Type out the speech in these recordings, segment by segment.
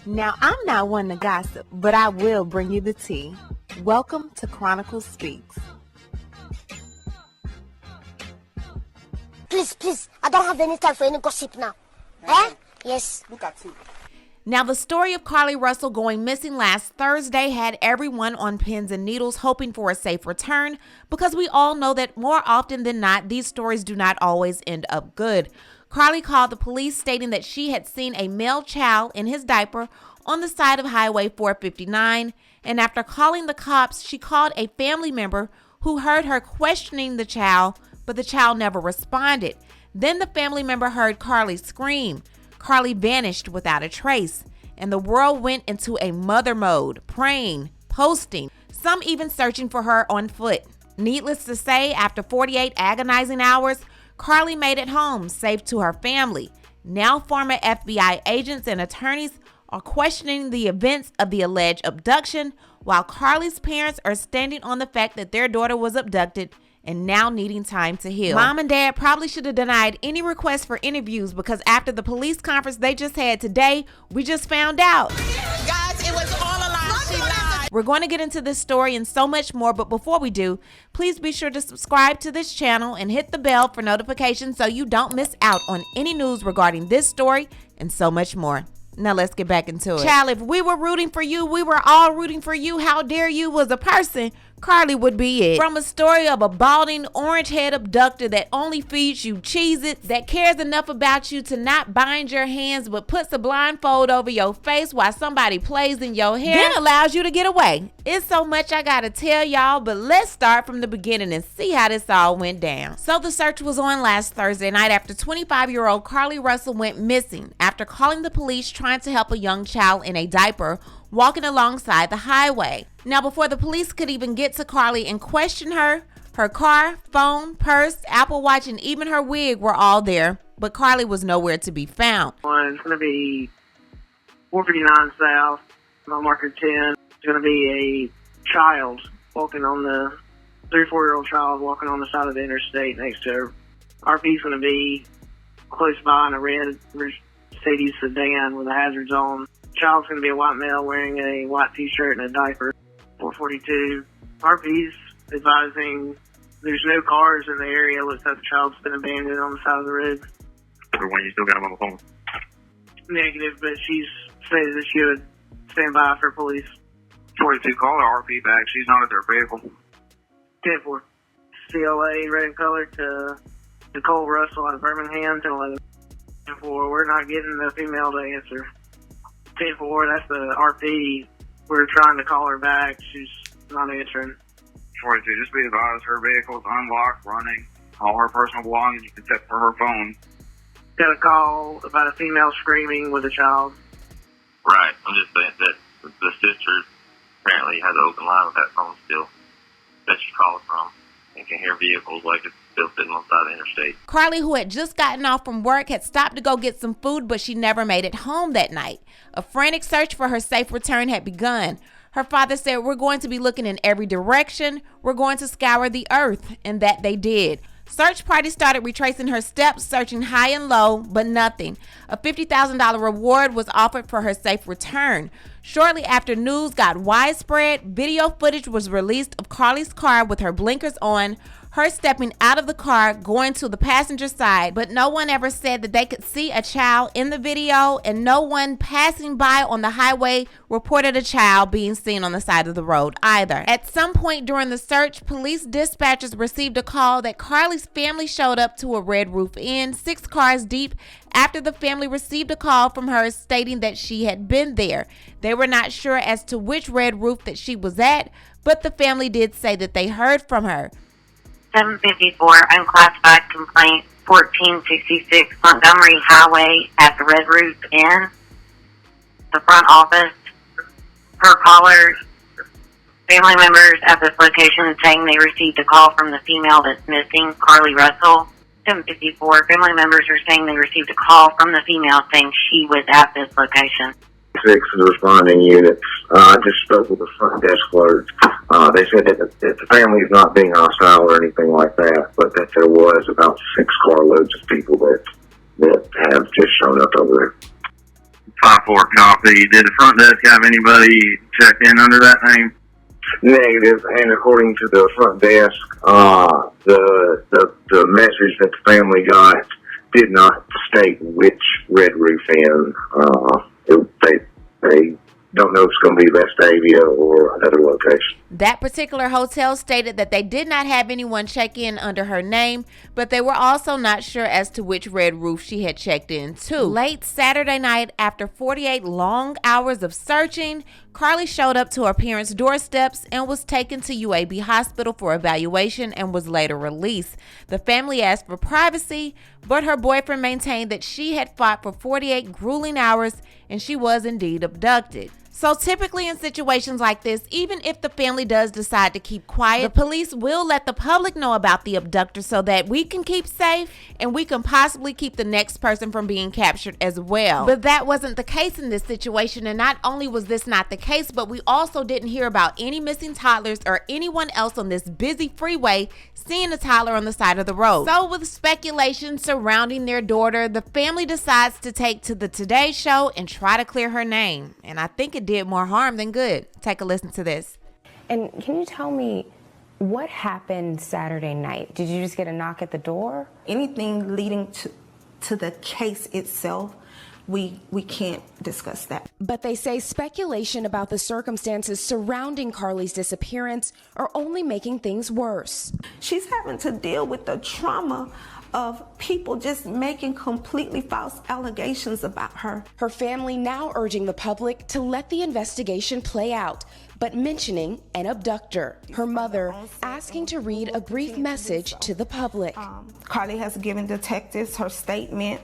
Now, I'm not one to gossip, but I will bring you the tea. Welcome to Chronicle Speaks. Please, I don't have any time for any gossip now. Eh? Yes. Look at you. Now, the story of Carlee Russell going missing last Thursday had everyone on pins and needles hoping for a safe return, because we all know that more often than not, these stories do not always end up good. Carlee called the police stating that she had seen a male child in his diaper on the side of Highway 459, and after calling the cops, she called a family member who heard her questioning the child, but the child never responded. Then the family member heard Carlee scream. Carlee vanished without a trace, and the world went into a mother mode, praying, posting, some even searching for her on foot. Needless to say, after 48 agonizing hours, Carlee made it home, safe to her family. Now former FBI agents and attorneys are questioning the events of the alleged abduction, while Carlee's parents are standing on the fact that their daughter was abducted and now needing time to heal. Mom and Dad probably should have denied any request for interviews, because after the police conference they just had today, we just found out. Guys, it was all a lie. She lied. We're going to get into this story and so much more, but before we do, please be sure to subscribe to this channel and hit the bell for notifications so you don't miss out on any news regarding this story and so much more. Now let's get back into it. Child, if we were rooting for you, we were all rooting for you. How dare you was a person, Carlee would be it. From a story of a balding, orange-head abductor that only feeds you Cheez-Its, that cares enough about you to not bind your hands but puts a blindfold over your face while somebody plays in your hair, then allows you to get away. It's so much I gotta tell y'all, but let's start from the beginning and see how this all went down. So the search was on last Thursday night after 25-year-old Carlee Russell went missing after calling the police trying to help a young child in a diaper walking alongside the highway. Now, before the police could even get to Carlee and question her, her car, phone, purse, Apple Watch, and even her wig were all there, but Carlee was nowhere to be found. It's going to be 459 South, mile marker 10. It's going to be a child walking on the 3 or 4-year-old child walking on the side of the interstate next to her. RP's going to be close by in a red Mercedes sedan with the hazards on. Child's going to be a white male wearing a white t-shirt and a diaper. 442. RP's advising there's no cars in the area. Looks like the child's been abandoned on the side of the road. When you still got him on the phone? Negative, but she's stated that she would stand by for police. 42, call the RP back. She's not at their vehicle. 10-4. CLA, red in color, to Nicole Russell out of Birmingham, 10-11. 10-4, we're not getting the female to answer. 10-4, that's the RP. We're trying to call her back. She's not answering. 42, just be advised, her vehicle is unlocked, running. All her personal belongings except for her phone. Got a call about a female screaming with a child. Right. I'm just saying that the sister apparently has an open line with that phone still that she called from and can hear vehicles like it's still sitting on the side of the interstate. Carlee, who had just gotten off from work, had stopped to go get some food, but she never made it home that night. A frantic search for her safe return had begun. Her father said, "We're going to be looking in every direction. We're going to scour the earth," and that they did. Search party started retracing her steps, searching high and low, but nothing. A $50,000 reward was offered for her safe return. Shortly after news got widespread, video footage was released of Carlee's car with her blinkers on, her stepping out of the car, going to the passenger side, but no one ever said that they could see a child in the video, and no one passing by on the highway reported a child being seen on the side of the road either. At some point during the search, police dispatchers received a call that Carlee's family showed up to a Red Roof Inn, 6 cars deep, after the family received a call from her stating that she had been there. They were not sure as to which Red Roof that she was at, but the family did say that they heard from her. 754 unclassified complaint, 1466 Montgomery Highway at the Red Roof Inn. The front office, per caller, family members at this location saying they received a call from the female that's missing, Carlee Russell. 754 family members are saying they received a call from the female saying she was at this location. 6 is the responding units. I just spoke with the front desk clerk. They said that the family is not being hostile or anything like that, but that there was about 6 carloads of people that have just shown up over there. 5-4 copy. Did the front desk have anybody check in under that name? Negative, and according to the front desk, the message that the family got did not state which Red Roof Inn. They don't know if it's going to be Vestavia or another location. That particular hotel stated that they did not have anyone check in under her name, but they were also not sure as to which Red Roof she had checked in to. Late Saturday night, after 48 long hours of searching, Carlee showed up to her parents' doorsteps and was taken to UAB Hospital for evaluation and was later released. The family asked for privacy, but her boyfriend maintained that she had fought for 48 grueling hours and she was indeed abducted. So typically in situations like this, even if the family does decide to keep quiet, the police will let the public know about the abductor so that we can keep safe and we can possibly keep the next person from being captured as well. But that wasn't the case in this situation, and not only was this not the case, but we also didn't hear about any missing toddlers or anyone else on this busy freeway seeing a toddler on the side of the road. So with speculation surrounding their daughter, the family decides to take to the Today Show and try to clear her name. And I think it did more harm than good. Take a listen to this. And can you tell me what happened Saturday night? Did you just get a knock at the door? Anything leading to the case itself, we can't discuss that. But they say speculation about the circumstances surrounding Carlee's disappearance are only making things worse. She's having to deal with the trauma of people just making completely false allegations about her. Her family now urging the public to let the investigation play out, but mentioning an abductor. Her mother asking to read a brief message to the public. Carlee has given detectives her statement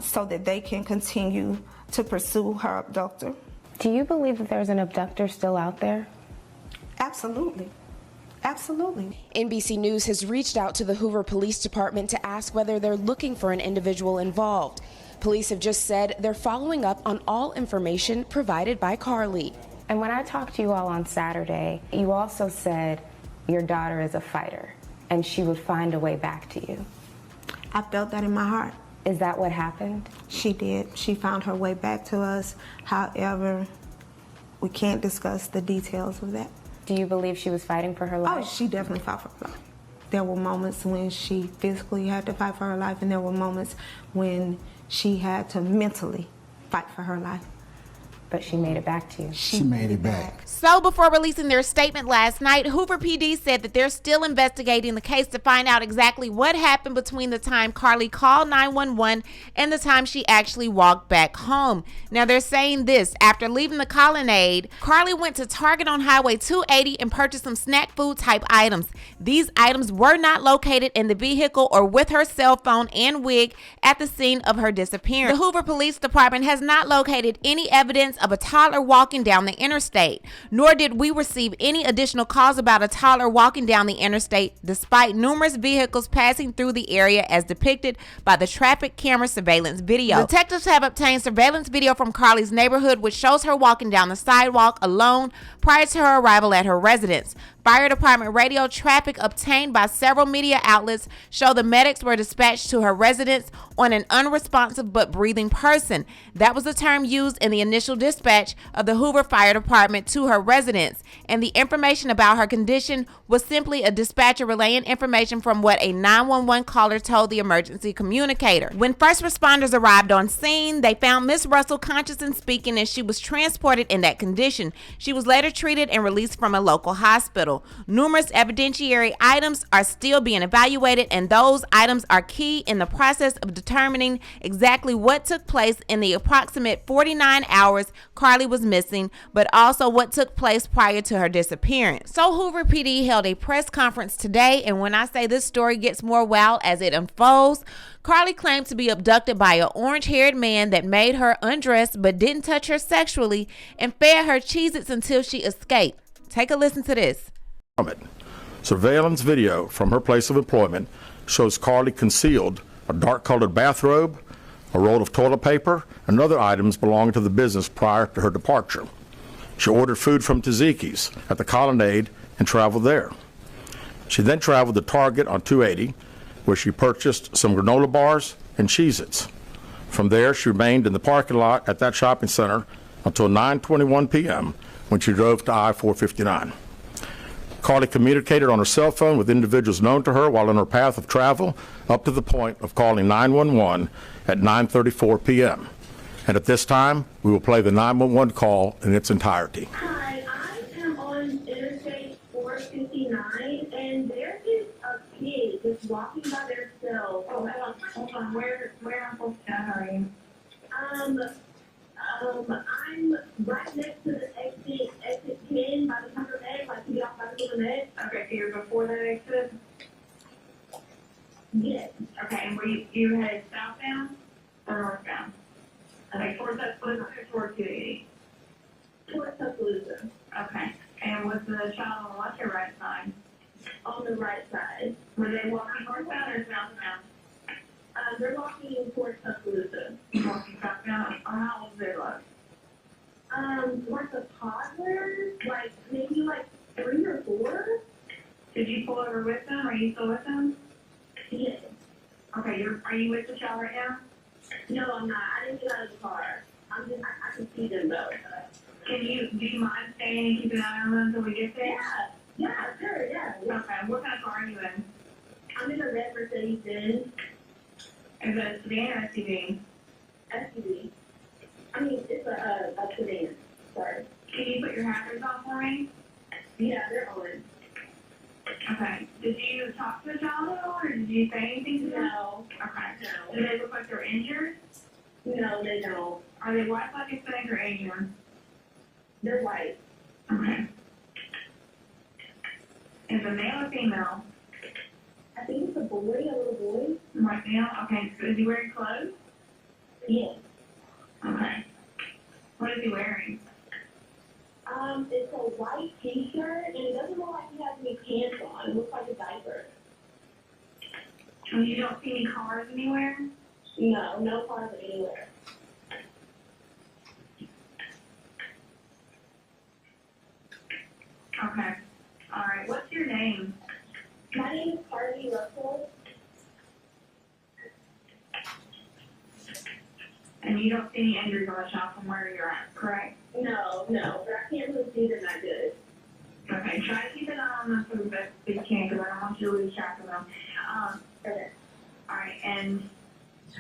so that they can continue to pursue her abductor. Do you believe that there's an abductor still out there? Absolutely. Absolutely. NBC News has reached out to the Hoover Police Department to ask whether they're looking for an individual involved. Police have just said they're following up on all information provided by Carlee. And when I talked to you all on Saturday, you also said your daughter is a fighter and she would find a way back to you. I felt that in my heart. Is that what happened? She did. She found her way back to us. However, we can't discuss the details of that. Do you believe she was fighting for her life? Oh, she definitely fought for her life. There were moments when she physically had to fight for her life, and there were moments when she had to mentally fight for her life. But she made it back to you. She made it back. So before releasing their statement last night, Hoover PD said that they're still investigating the case to find out exactly what happened between the time Carlee called 911 and the time she actually walked back home. Now they're saying this: after leaving the Colonnade, Carlee went to Target on Highway 280 and purchased some snack food type items. These items were not located in the vehicle or with her cell phone and wig at the scene of her disappearance. The Hoover Police Department has not located any evidence of a toddler walking down the interstate, nor did we receive any additional calls about a toddler walking down the interstate, despite numerous vehicles passing through the area as depicted by the traffic camera surveillance video. Detectives have obtained surveillance video from Carlee's neighborhood, which shows her walking down the sidewalk alone prior to her arrival at her residence. Fire department radio traffic obtained by several media outlets show the medics were dispatched to her residence on an unresponsive but breathing person. That was the term used in the initial dispatch of the Hoover Fire Department to her residence, and the information about her condition was simply a dispatcher relaying information from what a 911 caller told the emergency communicator. When first responders arrived on scene, they found Miss Russell conscious and speaking, and she was transported in that condition. She was later treated and released from a local hospital. Numerous evidentiary items are still being evaluated, and those items are key in the process of determining exactly what took place in the approximate 49 hours Carlee was missing, but also what took place prior to her disappearance. So Hoover PD held a press conference today, and when I say this story gets more wild as it unfolds, Carlee claimed to be abducted by an orange-haired man that made her undress but didn't touch her sexually and fed her Cheez-Its until she escaped. Take a listen to this. Surveillance video from her place of employment shows Carlee concealed a dark-colored bathrobe, a roll of toilet paper, and other items belonging to the business prior to her departure. She ordered food from Tzatziki's at the Colonnade and traveled there. She then traveled to Target on 280, where she purchased some granola bars and Cheez-Its. From there, she remained in the parking lot at that shopping center until 9:21 p.m. when she drove to I-459. Carlee communicated on her cell phone with individuals known to her while on her path of travel up to the point of calling 911 at 9:34 p.m. And at this time, we will play the 911 call in its entirety. Hi, I am on Interstate 459, and there is a kid just walking by themselves. Oh, hold on. Where am I supposed to hurry? I'm right next to the exit 10 by the Hoover Med, like you get off by the Hoover Med. Okay, so you're before that exit? Yes. Okay, and were you headed southbound or northbound? Okay, towards Tuscaloosa or towards 280? Towards Tuscaloosa. Okay, and was the child on the left or right side? On the right side. Were they walking northbound or southbound? They're walking towards Tuscaloosa. Walking southbound? Or how old do they look? Like a toddler, like maybe like 3 or 4. Did you pull over with them? Are you still with them? Yes. Okay, are you with the child right now? No, I'm not. I didn't get out of the car. I can see them though. Do you mind staying and keeping an eye on them until we get there? Yeah, sure, yeah. Okay, what kind of car are you in? I'm in a red Mercedes-Benz. Is it a sedan or SUV? SUV. I mean, it's a sedan. Sorry. Can you put your hazards on for me? Yeah, they're on. Okay. Did you talk to the child at all, or did you say anything to them? No. Okay. No. Do they look like they're injured? No, they don't. Are they white, like Hispanic, or Asian? They're white. Okay. Is it male or female? I think it's a boy, a little boy. White male? Okay. So is he wearing clothes? Yes. Okay. What is he wearing? It's a white t-shirt, and it doesn't look like he has any pants on. It looks like a diaper. And you don't see any cars anywhere? No, no cars anywhere. Okay. All right. What's your name? My name is Carlee Russell. And you don't see any injuries on the child from where you're at, correct? No, but I can't really see them that good. Okay, try to keep an eye on them for the best you can, because I don't want you to lose track of them. Okay. All right, and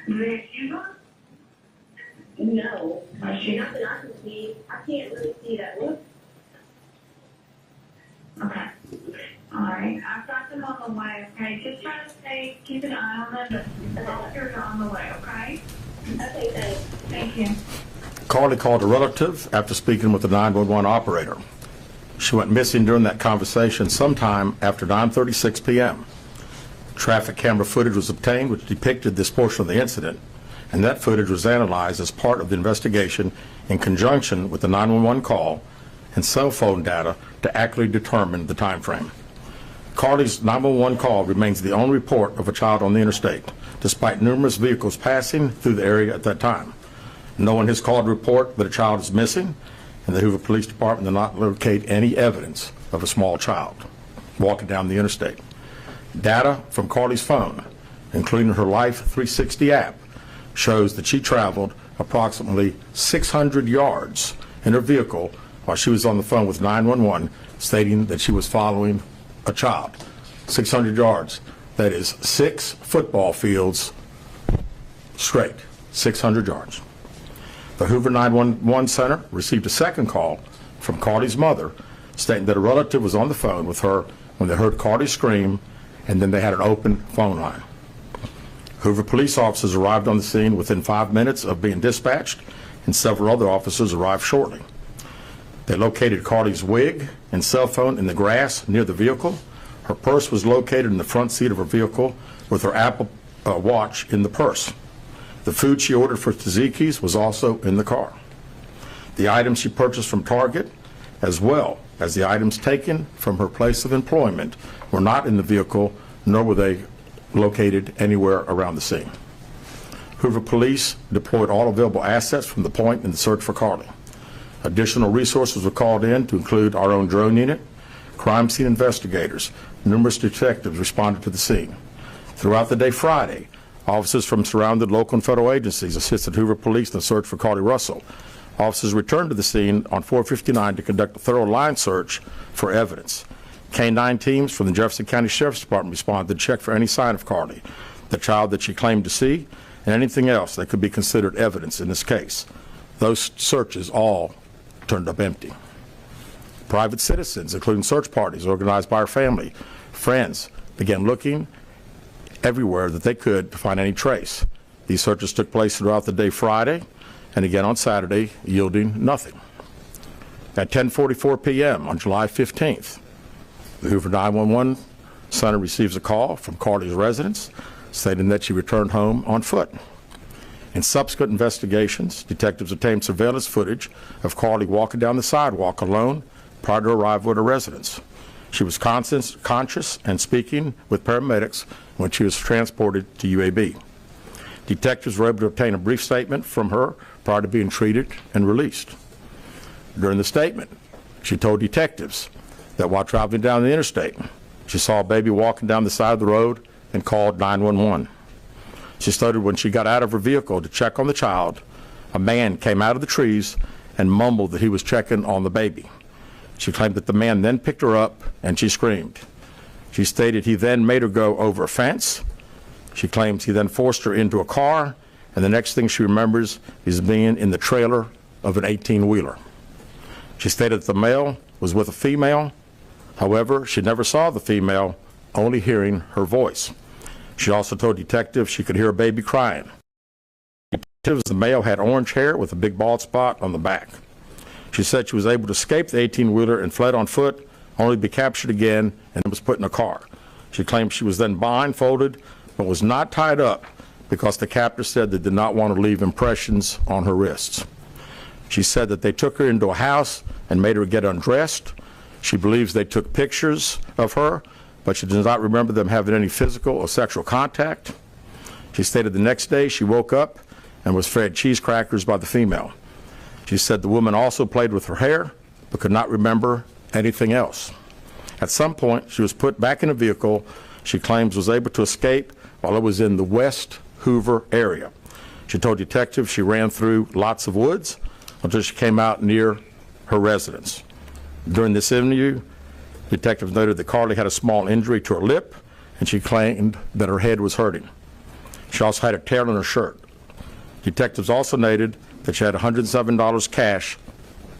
do they have shoes on? No. Nothing I can see. I can't really see that look. Okay. All right, I've got them on the way, okay? Just try to keep an eye on them, but the officers are on the way, okay? Okay, thanks. Thank you. Carlee called a relative after speaking with the 911 operator. She went missing during that conversation sometime after 9:36 p.m. Traffic camera footage was obtained which depicted this portion of the incident, and that footage was analyzed as part of the investigation in conjunction with the 911 call and cell phone data to accurately determine the time frame. Carlee's 911 call remains the only report of a child on the interstate, despite numerous vehicles passing through the area at that time. No one has called to report that a child is missing, and the Hoover Police Department did not locate any evidence of a small child walking down the interstate. Data from Carlee's phone, including her Life 360 app, shows that she traveled approximately 600 yards in her vehicle while she was on the phone with 911, stating that she was following a child. 600 yards. That is 6 football fields straight. 600 yards. The Hoover 911 Center received a second call from Carlee's mother stating that a relative was on the phone with her when they heard Carlee scream, and then they had an open phone line. Hoover police officers arrived on the scene within 5 minutes of being dispatched, and several other officers arrived shortly. They located Carlee's wig and cell phone in the grass near the vehicle. Her purse was located in the front seat of her vehicle with her Apple Watch in the purse. The food she ordered for Tzatziki's was also in the car. The items she purchased from Target, as well as the items taken from her place of employment, were not in the vehicle, nor were they located anywhere around the scene. Hoover police deployed all available assets from the point in the search for Carlee. Additional resources were called in to include our own drone unit, crime scene investigators. Numerous detectives responded to the scene. Throughout the day Friday, Officers from surrounding local and federal agencies assisted Hoover Police in the search for Carlee Russell. Officers returned to the scene on 459 to conduct a thorough line search for evidence. K-9 teams from the Jefferson County Sheriff's Department responded to check for any sign of Carlee, the child that she claimed to see, and anything else that could be considered evidence in this case. Those searches all turned up empty. Private citizens, including search parties organized by her family, friends, began looking everywhere that they could to find any trace. These searches took place throughout the day Friday and again on Saturday, yielding nothing. At 10:44 p.m. on July 15th, the Hoover 911 center receives a call from Carlee's residence stating that she returned home on foot. In subsequent investigations, detectives obtained surveillance footage of Carlee walking down the sidewalk alone prior to arrival at her residence. She was conscious and speaking with paramedics when she was transported to UAB. Detectives were able to obtain a brief statement from her prior to being treated and released. During the statement, she told detectives that while traveling down the interstate, she saw a baby walking down the side of the road and called 911. She stated when she got out of her vehicle to check on the child, a man came out of the trees and mumbled that he was checking on the baby. She claimed that the man then picked her up and she screamed. She stated he then made her go over a fence. She claims he then forced her into a car, and the next thing she remembers is being in the trailer of an 18-wheeler. She stated that the male was with a female. However, she never saw the female, only hearing her voice. She also told detectives she could hear a baby crying. Detectives, the male had orange hair with a big bald spot on the back. She said she was able to escape the 18-wheeler and fled on foot, only to be captured again and was put in a car. She claimed she was then blindfolded but was not tied up because the captor said they did not want to leave impressions on her wrists. She said that they took her into a house and made her get undressed. She believes they took pictures of her, but she does not remember them having any physical or sexual contact. She stated the next day she woke up and was fed cheese crackers by the female. She said the woman also played with her hair but could not remember anything else. At some point, she was put back in a vehicle she claims was able to escape while it was in the West Hoover area. She told detectives she ran through lots of woods until she came out near her residence. During this interview, detectives noted that Carlee had a small injury to her lip, and she claimed that her head was hurting. She also had a tear in her shirt. Detectives also noted that she had $107 cash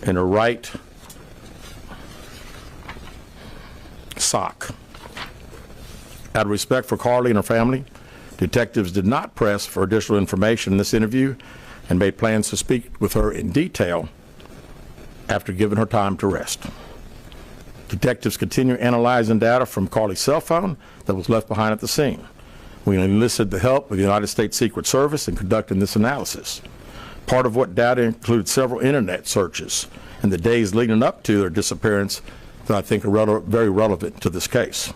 in her right sock. Out of respect for Carlee and her family, detectives did not press for additional information in this interview and made plans to speak with her in detail after giving her time to rest. Detectives continue analyzing data from Carlee's cell phone that was left behind at the scene. We enlisted the help of the United States Secret Service in conducting this analysis. Part of what data included several internet searches in the days leading up to their disappearance that I think are very relevant to this case.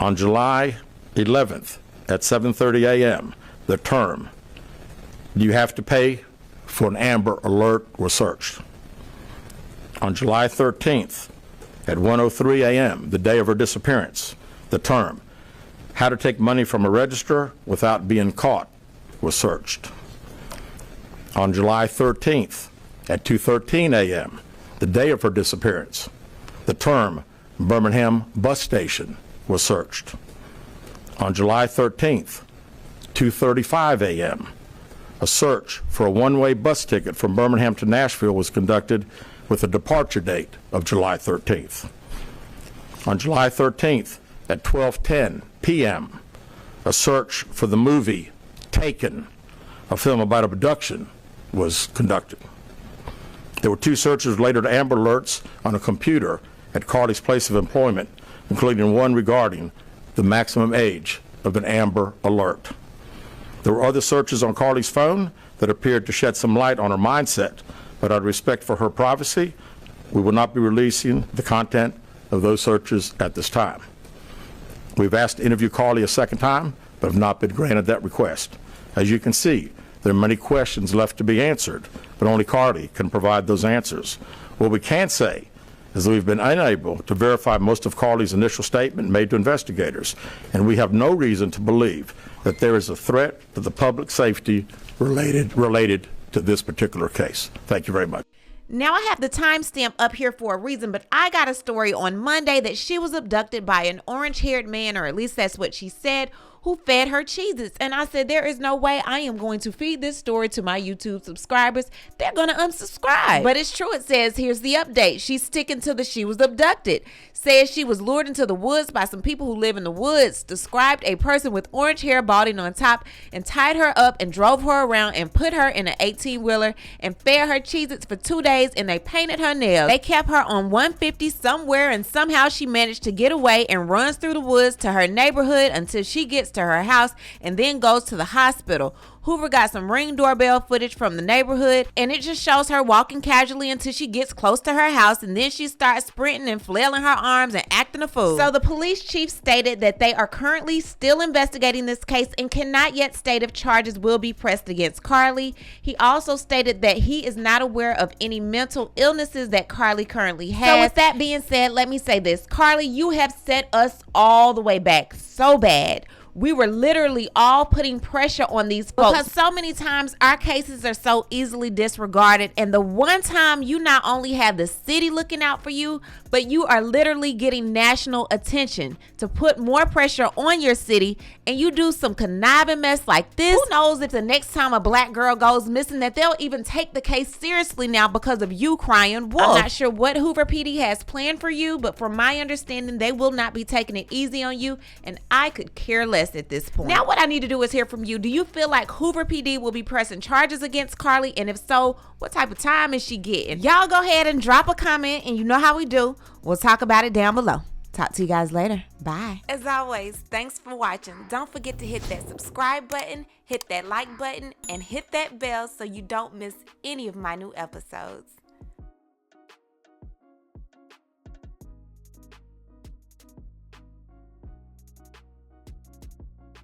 On July 11th at 7:30 a.m., the term, "Do you have to pay for an Amber Alert?" was searched. On July 13th at 1:03 a.m., the day of her disappearance, the term, "How to take money from a register without being caught," was searched. On July 13th at 2:13 a.m., the day of her disappearance, the term, "Birmingham Bus Station," was searched. On July 13th, 2:35 a.m., a search for a one-way bus ticket from Birmingham to Nashville was conducted with a departure date of July 13th. On July 13th at 12:10 p.m., a search for the movie Taken, a film about abduction, was conducted. There were two searches related to Amber Alerts on a computer at Carlee's place of employment, including one regarding the maximum age of an Amber Alert. There were other searches on Carlee's phone that appeared to shed some light on her mindset, but out of respect for her privacy, we will not be releasing the content of those searches at this time. We've asked to interview Carlee a second time, but have not been granted that request. As you can see, there are many questions left to be answered, but only Carlee can provide those answers. What we can say is that we've been unable to verify most of Carlee's initial statement made to investigators, and we have no reason to believe that there is a threat to the public safety related to this particular case. Thank you very much. Now, I have the timestamp up here for a reason, but I got a story on Monday that she was abducted by an orange-haired man, or at least that's what she said, who fed her Cheez-Its. And I said, there is no way I am going to feed this story to my YouTube subscribers. They're going to unsubscribe. But it's true. It says, here's the update. She's sticking to the she was abducted. Says she was lured into the woods by some people who live in the woods. Described a person with orange hair balding on top and tied her up and drove her around and put her in an 18-wheeler and fed her Cheez-Its for 2 days, and they painted her nails. They kept her on 150 somewhere, and somehow she managed to get away and runs through the woods to her neighborhood until she gets to her house and then goes to the hospital. Hoover got some Ring doorbell footage from the neighborhood, and it just shows her walking casually until she gets close to her house, and then she starts sprinting and flailing her arms and acting a fool. So the police chief stated that they are currently still investigating this case and cannot yet state if charges will be pressed against Carlee. He also stated that he is not aware of any mental illnesses that Carlee currently has. So with that being said, let me say this. Carlee, you have set us all the way back so bad. We were literally all putting pressure on these folks because so many times our cases are so easily disregarded, and the one time you not only have the city looking out for you, but you are literally getting national attention to put more pressure on your city, and you do some conniving mess like this. Who knows if the next time a black girl goes missing that they'll even take the case seriously now because of you crying wolf. I'm not sure what Hoover PD has planned for you, but from my understanding, they will not be taking it easy on you, and I could care less at this point. Now what I need to do is hear from you. Do you feel like Hoover PD will be pressing charges against Carlee? And if so, what type of time is she getting? Y'all go ahead and drop a comment, and you know how we do. We'll talk about it down below. Talk to you guys later. Bye. As always, thanks for watching. Don't forget to hit that subscribe button, hit that like button, and hit that bell so you don't miss any of my new episodes.